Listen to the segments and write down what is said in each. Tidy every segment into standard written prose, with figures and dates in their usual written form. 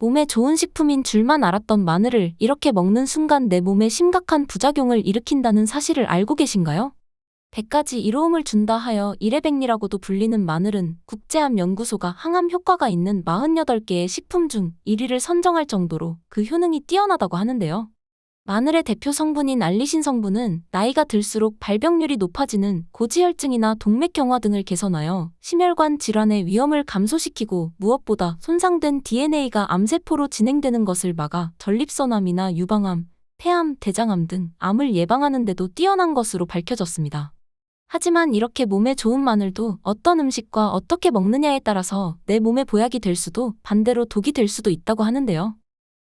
몸에 좋은 식품인 줄만 알았던 마늘을 이렇게 먹는 순간 내 몸에 심각한 부작용을 일으킨다는 사실을 알고 계신가요? 100가지 이로움을 준다 하여 이래백리라고도 불리는 마늘은 국제암연구소가 항암 효과가 있는 48개의 식품 중 1위를 선정할 정도로 그 효능이 뛰어나다고 하는데요. 마늘의 대표 성분인 알리신 성분은 나이가 들수록 발병률이 높아지는 고지혈증이나 동맥경화 등을 개선하여 심혈관 질환의 위험을 감소시키고 무엇보다 손상된 DNA가 암세포로 진행되는 것을 막아 전립선암이나 유방암, 폐암, 대장암 등 암을 예방하는 데도 뛰어난 것으로 밝혀졌습니다. 하지만 이렇게 몸에 좋은 마늘도 어떤 음식과 어떻게 먹느냐에 따라서 내 몸에 보약이 될 수도 반대로 독이 될 수도 있다고 하는데요.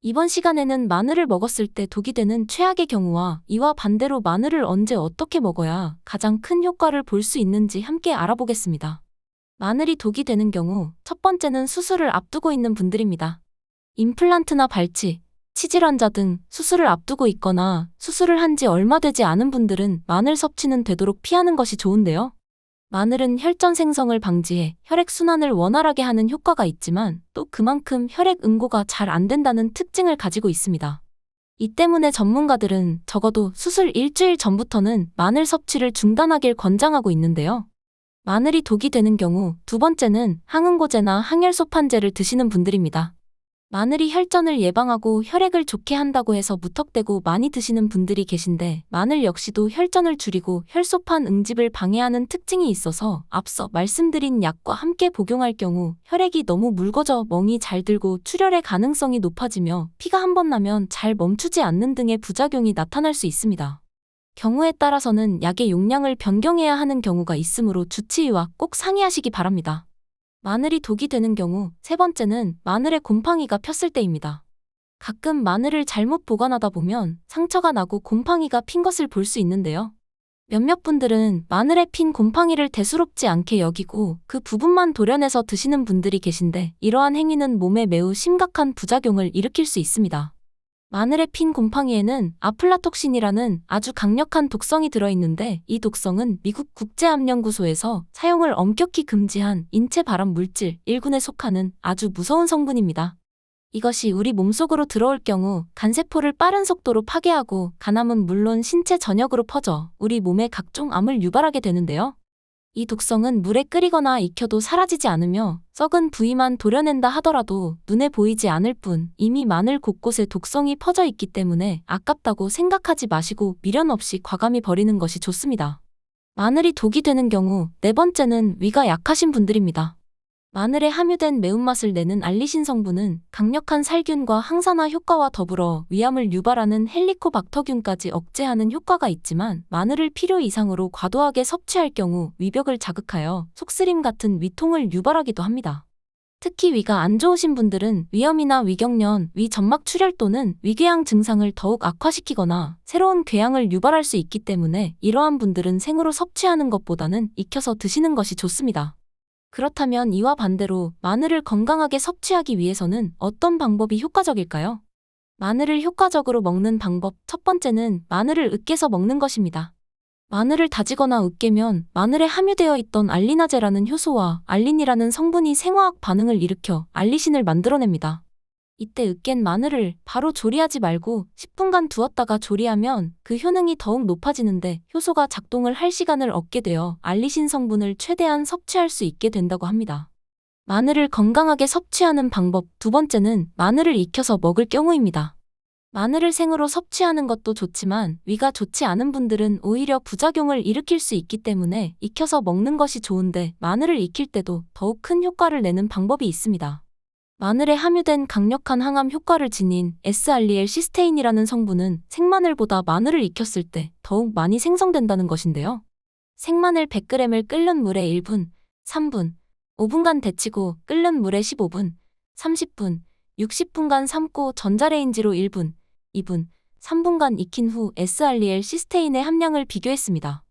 이번 시간에는 마늘을 먹었을 때 독이 되는 최악의 경우와 이와 반대로 마늘을 언제 어떻게 먹어야 가장 큰 효과를 볼 수 있는지 함께 알아보겠습니다. 마늘이 독이 되는 경우 첫 번째는 수술을 앞두고 있는 분들입니다. 임플란트나 발치, 치질 환자 등 수술을 앞두고 있거나 수술을 한 지 얼마 되지 않은 분들은 마늘 섭취는 되도록 피하는 것이 좋은데요. 마늘은 혈전 생성을 방지해 혈액순환을 원활하게 하는 효과가 있지만 또 그만큼 혈액 응고가 잘 안 된다는 특징을 가지고 있습니다. 이 때문에 전문가들은 적어도 수술 일주일 전부터는 마늘 섭취를 중단하길 권장하고 있는데요. 마늘이 독이 되는 경우 두 번째는 항응고제나 항열소판제를 드시는 분들입니다. 마늘이 혈전을 예방하고 혈액을 좋게 한다고 해서 무턱대고 많이 드시는 분들이 계신데 마늘 역시도 혈전을 줄이고 혈소판 응집을 방해하는 특징이 있어서 앞서 말씀드린 약과 함께 복용할 경우 혈액이 너무 묽어져 멍이 잘 들고 출혈의 가능성이 높아지며 피가 한 번 나면 잘 멈추지 않는 등의 부작용이 나타날 수 있습니다. 경우에 따라서는 약의 용량을 변경해야 하는 경우가 있으므로 주치의와 꼭 상의하시기 바랍니다. 마늘이 독이 되는 경우 세 번째는 마늘에 곰팡이가 폈을 때입니다. 가끔 마늘을 잘못 보관하다 보면 상처가 나고 곰팡이가 핀 것을 볼 수 있는데요. 몇몇 분들은 마늘에 핀 곰팡이를 대수롭지 않게 여기고 그 부분만 도려내서 드시는 분들이 계신데 이러한 행위는 몸에 매우 심각한 부작용을 일으킬 수 있습니다. 마늘에 핀 곰팡이에는 아플라톡신이라는 아주 강력한 독성이 들어있는데 이 독성은 미국 국제암연구소에서 사용을 엄격히 금지한 인체 발암 물질 1군에 속하는 아주 무서운 성분입니다. 이것이 우리 몸속으로 들어올 경우 간세포를 빠른 속도로 파괴하고 간암은 물론 신체 전역으로 퍼져 우리 몸에 각종 암을 유발하게 되는데요. 이 독성은 물에 끓이거나 익혀도 사라지지 않으며 썩은 부위만 도려낸다 하더라도 눈에 보이지 않을 뿐 이미 마늘 곳곳에 독성이 퍼져 있기 때문에 아깝다고 생각하지 마시고 미련 없이 과감히 버리는 것이 좋습니다. 마늘이 독이 되는 경우 네 번째는 위가 약하신 분들입니다. 마늘에 함유된 매운맛을 내는 알리신 성분은 강력한 살균과 항산화 효과와 더불어 위암을 유발하는 헬리코박터균까지 억제하는 효과가 있지만 마늘을 필요 이상으로 과도하게 섭취할 경우 위벽을 자극하여 속쓰림 같은 위통을 유발하기도 합니다. 특히 위가 안 좋으신 분들은 위염이나 위경련, 위점막 출혈 또는 위궤양 증상을 더욱 악화시키거나 새로운 궤양을 유발할 수 있기 때문에 이러한 분들은 생으로 섭취하는 것보다는 익혀서 드시는 것이 좋습니다. 그렇다면 이와 반대로 마늘을 건강하게 섭취하기 위해서는 어떤 방법이 효과적일까요? 마늘을 효과적으로 먹는 방법 첫 번째는 마늘을 으깨서 먹는 것입니다. 마늘을 다지거나 으깨면 마늘에 함유되어 있던 알리나제라는 효소와 알린이라는 성분이 생화학 반응을 일으켜 알리신을 만들어냅니다. 이때 으깬 마늘을 바로 조리하지 말고 10분간 두었다가 조리하면 그 효능이 더욱 높아지는데 효소가 작동을 할 시간을 얻게 되어 알리신 성분을 최대한 섭취할 수 있게 된다고 합니다. 마늘을 건강하게 섭취하는 방법 두 번째는 마늘을 익혀서 먹을 경우입니다. 마늘을 생으로 섭취하는 것도 좋지만 위가 좋지 않은 분들은 오히려 부작용을 일으킬 수 있기 때문에 익혀서 먹는 것이 좋은데 마늘을 익힐 때도 더욱 큰 효과를 내는 방법이 있습니다. 마늘에 함유된 강력한 항암 효과를 지닌 S알리엘 시스테인이라는 성분은 생마늘보다 마늘을 익혔을 때 더욱 많이 생성된다는 것인데요. 생마늘 100g을 끓는 물에 1분, 3분, 5분간 데치고 끓는 물에 15분, 30분, 60분간 삶고 전자레인지로 1분, 2분, 3분간 익힌 후 S알리엘 시스테인의 함량을 비교했습니다.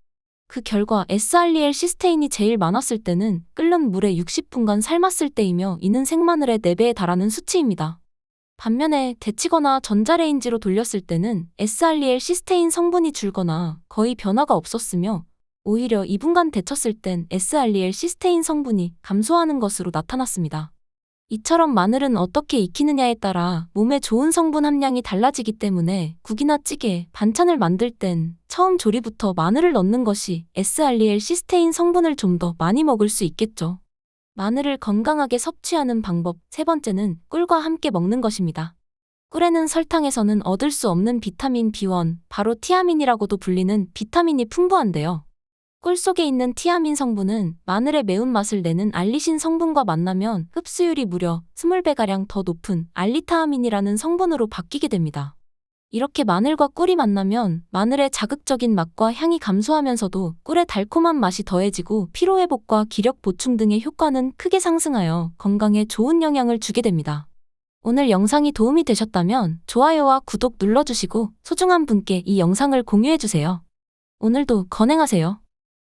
그 결과 S알리엘 시스테인이 제일 많았을 때는 끓는 물에 60분간 삶았을 때이며 이는 생마늘의 4배에 달하는 수치입니다. 반면에 데치거나 전자레인지로 돌렸을 때는 S알리엘 시스테인 성분이 줄거나 거의 변화가 없었으며 오히려 2분간 데쳤을 땐 S알리엘 시스테인 성분이 감소하는 것으로 나타났습니다. 이처럼 마늘은 어떻게 익히느냐에 따라 몸에 좋은 성분 함량이 달라지기 때문에 국이나 찌개, 반찬을 만들 땐 처음 조리부터 마늘을 넣는 것이 S알리엘 시스테인 성분을 좀 더 많이 먹을 수 있겠죠. 마늘을 건강하게 섭취하는 방법 세 번째는 꿀과 함께 먹는 것입니다. 꿀에는 설탕에서는 얻을 수 없는 비타민 B1, 바로 티아민이라고도 불리는 비타민이 풍부한데요. 꿀 속에 있는 티아민 성분은 마늘의 매운맛을 내는 알리신 성분과 만나면 흡수율이 무려 20배가량 더 높은 알리타아민이라는 성분으로 바뀌게 됩니다. 이렇게 마늘과 꿀이 만나면 마늘의 자극적인 맛과 향이 감소하면서도 꿀의 달콤한 맛이 더해지고 피로회복과 기력 보충 등의 효과는 크게 상승하여 건강에 좋은 영향을 주게 됩니다. 오늘 영상이 도움이 되셨다면 좋아요와 구독 눌러주시고 소중한 분께 이 영상을 공유해주세요. 오늘도 건행하세요.